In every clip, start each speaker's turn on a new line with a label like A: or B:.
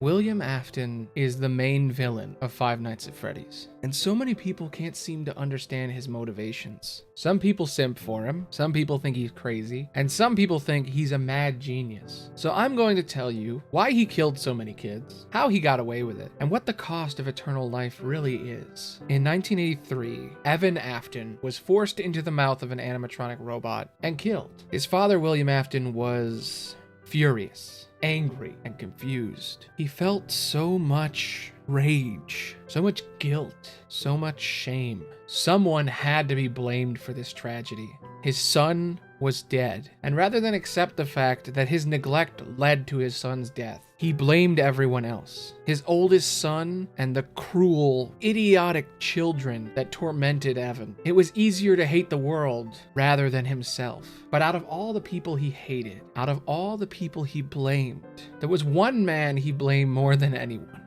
A: William Afton is the main villain of Five Nights at Freddy's, and so many people can't seem to understand his motivations. Some people simp for him, some people think he's crazy, and some people think he's a mad genius. So I'm going to tell you why he killed so many kids, how he got away with it, and what the cost of eternal life really is. In 1983, Evan Afton was forced into the mouth of an animatronic robot and killed. His father, William Afton, was furious, angry, and confused. He felt so much rage, so much guilt, so much shame. Someone had to be blamed for this tragedy. His son was dead, and rather than accept the fact that his neglect led to his son's death, he blamed everyone else. His oldest son and the cruel, idiotic children that tormented Evan. It was easier to hate the world rather than himself. But out of all the people he hated, out of all the people he blamed, there was one man he blamed more than anyone.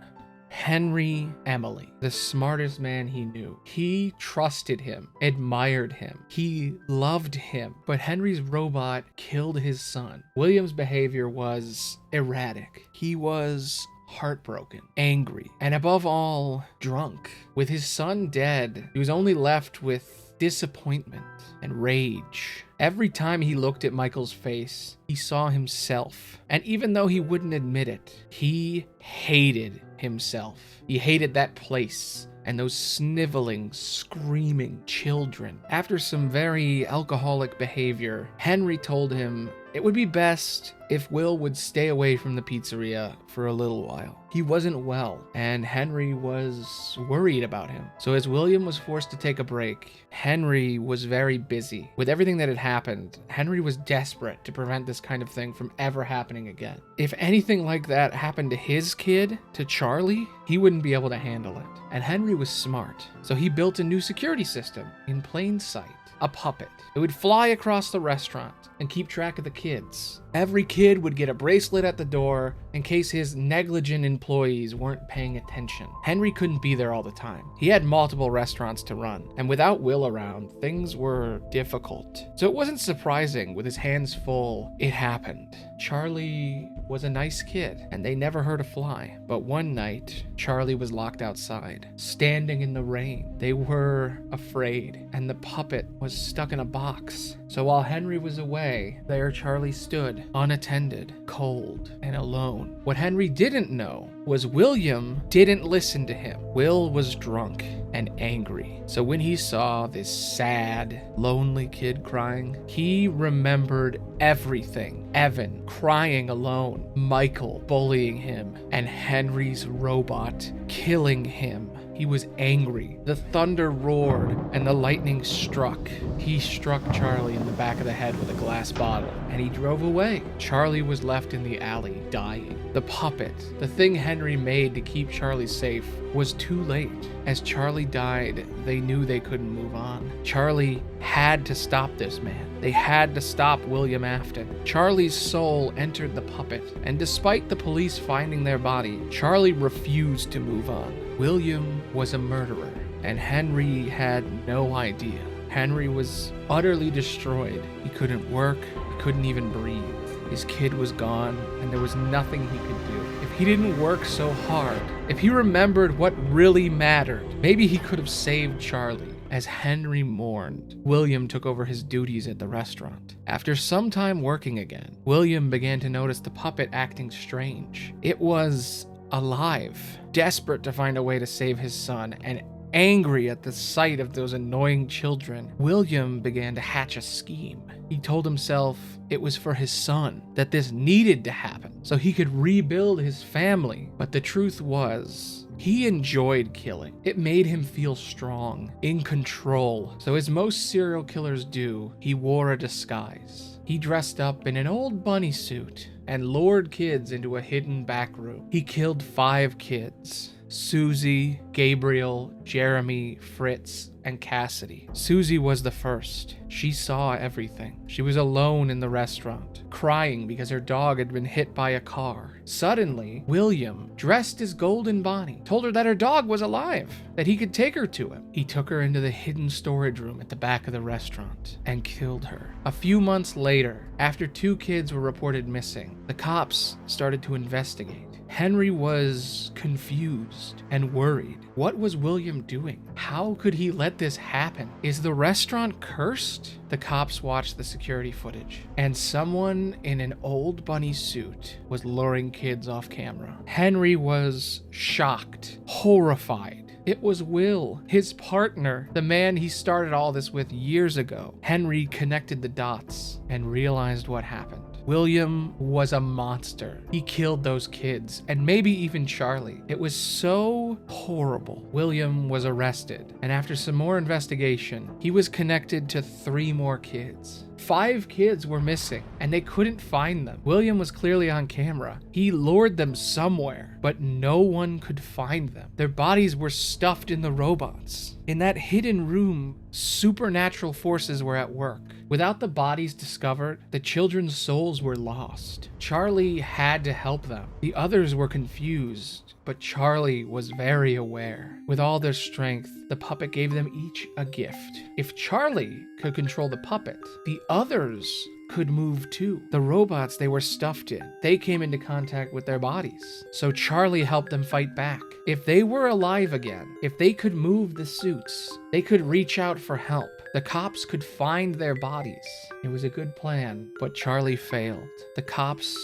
A: Henry Emily, the smartest man he knew. He trusted him, admired him, he loved him, but Henry's robot killed his son. William's behavior was erratic. He was heartbroken, angry, and above all, drunk. With his son dead, he was only left with disappointment and rage. Every time he looked at Michael's face, he saw himself. And even though he wouldn't admit it, he hated himself. He hated that place and those sniveling, screaming children. After some very alcoholic behavior, Henry told him it would be best if Will would stay away from the pizzeria for a little while. He wasn't well, and Henry was worried about him. So as William was forced to take a break, Henry was very busy. With everything that had happened, Henry was desperate to prevent this kind of thing from ever happening again. If anything like that happened to his kid, to Charlie, he wouldn't be able to handle it. And Henry was smart, so he built a new security system in plain sight. A puppet. It would fly across the restaurant and keep track of the kids. Every kid would get a bracelet at the door in case his negligent employees weren't paying attention. Henry couldn't be there all the time. He had multiple restaurants to run, and without Will around, things were difficult. So it wasn't surprising, with his hands full, it happened. Charlie was a nice kid, and they never hurt a fly. But one night, Charlie was locked outside, standing in the rain. They were afraid, and the puppet was stuck in a box. So while Henry was away, there Charlie stood, unattended, cold, and alone. What Henry didn't know was William didn't listen to him. Will was drunk and angry. So when he saw this sad, lonely kid crying, he remembered everything. Evan crying alone, Michael bullying him, and Henry's robot killing him. He was angry. The thunder roared and the lightning struck. He struck Charlie in the back of the head with a glass bottle, and he drove away. Charlie was left in the alley, dying. The puppet, the thing Henry made to keep Charlie safe, was too late. As Charlie died, they knew they couldn't move on. Charlie had to stop this man. They had to stop William Afton. Charlie's soul entered the puppet, and despite the police finding their body, Charlie refused to move on. William was a murderer, and Henry had no idea. Henry was utterly destroyed. He couldn't work, he couldn't even breathe. His kid was gone, and there was nothing he could do. If he didn't work so hard, if he remembered what really mattered, maybe he could have saved Charlie. As Henry mourned, William took over his duties at the restaurant. After some time working again, William began to notice the puppet acting strange. It was alive, desperate to find a way to save his son, and angry at the sight of those annoying children. William began to hatch a scheme. He told himself it was for his son, that this needed to happen so he could rebuild his family. But the truth was, he enjoyed killing. It made him feel strong, in control. So as most serial killers do, he wore a disguise. He dressed up in an old bunny suit and lured kids into a hidden back room. He killed 5 kids: Susie, Gabriel, Jeremy, Fritz, and Cassidy. Susie was the first. She saw everything. She was alone in the restaurant, crying because her dog had been hit by a car. Suddenly, William, dressed as Golden Bonnie, told her that her dog was alive, that he could take her to him. He took her into the hidden storage room at the back of the restaurant and killed her. A few months later, after 2 kids were reported missing, the cops started to investigate. Henry was confused and worried. What was William doing? How could he let this happen? Is the restaurant cursed? The cops watched the security footage, and someone in an old bunny suit was luring kids off camera. Henry was shocked, horrified. It was Will, his partner, the man he started all this with years ago. Henry connected the dots and realized what happened. William was a monster. He killed those kids, and maybe even Charlie. It was so horrible. William was arrested, and after some more investigation, he was connected to 3 more kids. 5 kids were missing, and they couldn't find them. William was clearly on camera. He lured them somewhere, but no one could find them. Their bodies were stuffed in the robots. In that hidden room, supernatural forces were at work. Without the bodies discovered, the children's souls were lost. Charlie had to help them. The others were confused, but Charlie was very aware. With all their strength, the puppet gave them each a gift. If Charlie could control the puppet, the others could move too. The robots they were stuffed in, they came into contact with their bodies. So Charlie helped them fight back. If they were alive again, if they could move the suits, they could reach out for help. The cops could find their bodies. It was a good plan, but Charlie failed. The cops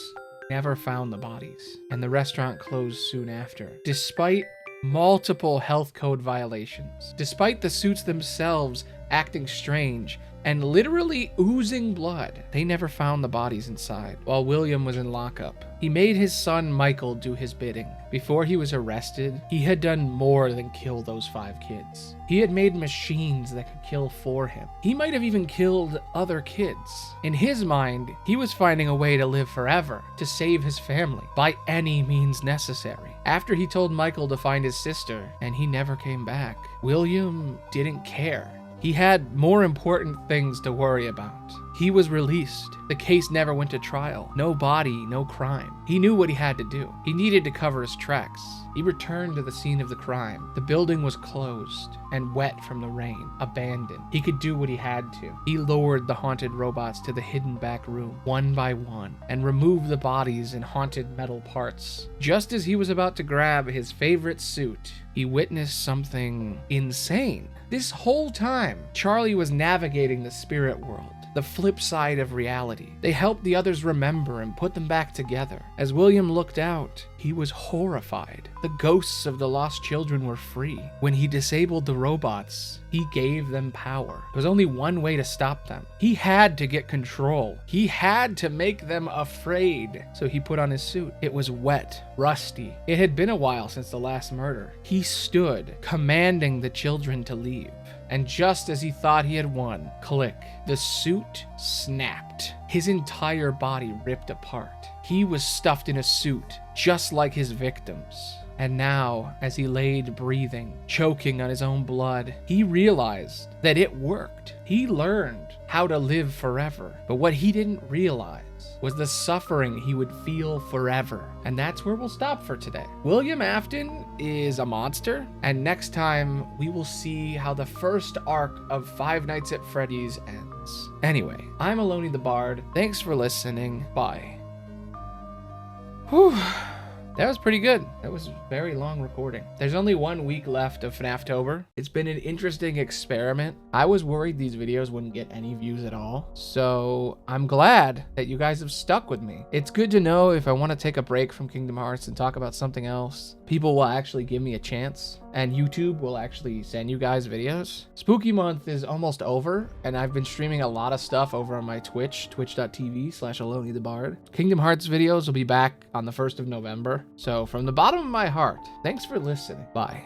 A: never found the bodies, and the restaurant closed soon after. Despite multiple health code violations, despite the suits themselves acting strange and literally oozing blood, they never found the bodies inside. While William was in lockup, he made his son Michael do his bidding. Before he was arrested, he had done more than kill those 5 kids. He had made machines that could kill for him. He might have even killed other kids. In his mind, he was finding a way to live forever, to save his family, by any means necessary. After he told Michael to find his sister, and he never came back, William didn't care. He had more important things to worry about. He was released. The case never went to trial. No body, no crime. He knew what he had to do. He needed to cover his tracks. He returned to the scene of the crime. The building was closed and wet from the rain, abandoned. He could do what he had to. He lured the haunted robots to the hidden back room, one by one, and removed the bodies and haunted metal parts. Just as he was about to grab his favorite suit, he witnessed something insane. This whole time, Charlie was navigating the spirit world, the flip side of reality. They helped the others remember and put them back together. As William looked out, he was horrified. The ghosts of the lost children were free. When he disabled the robots, he gave them power. There was only one way to stop them. He had to get control. He had to make them afraid. So he put on his suit. It was wet, rusty. It had been a while since the last murder. He stood, commanding the children to leave. And just as he thought he had won, click, the suit snapped. His entire body ripped apart. He was stuffed in a suit, just like his victims. And now, as he laid breathing, choking on his own blood, he realized that it worked. He learned how to live forever. But what he didn't realize was the suffering he would feel forever. And that's where we'll stop for today. William Afton is a monster, and next time we will see how the first arc of Five Nights at Freddy's ends. Anyway, I'm Aloni the Bard. Thanks for listening. Bye. Whew. That was pretty good. That was a very long recording. There's only 1 week left of FNAFtober. It's been an interesting experiment. I was worried these videos wouldn't get any views at all. So I'm glad that you guys have stuck with me. It's good to know if I want to take a break from Kingdom Hearts and talk about something else, people will actually give me a chance, and YouTube will actually send you guys videos. Spooky month is almost over, and I've been streaming a lot of stuff over on my Twitch, twitch.tv/AloniTheBard. Kingdom Hearts videos will be back on the 1st of November. So from the bottom of my heart, thanks for listening. Bye.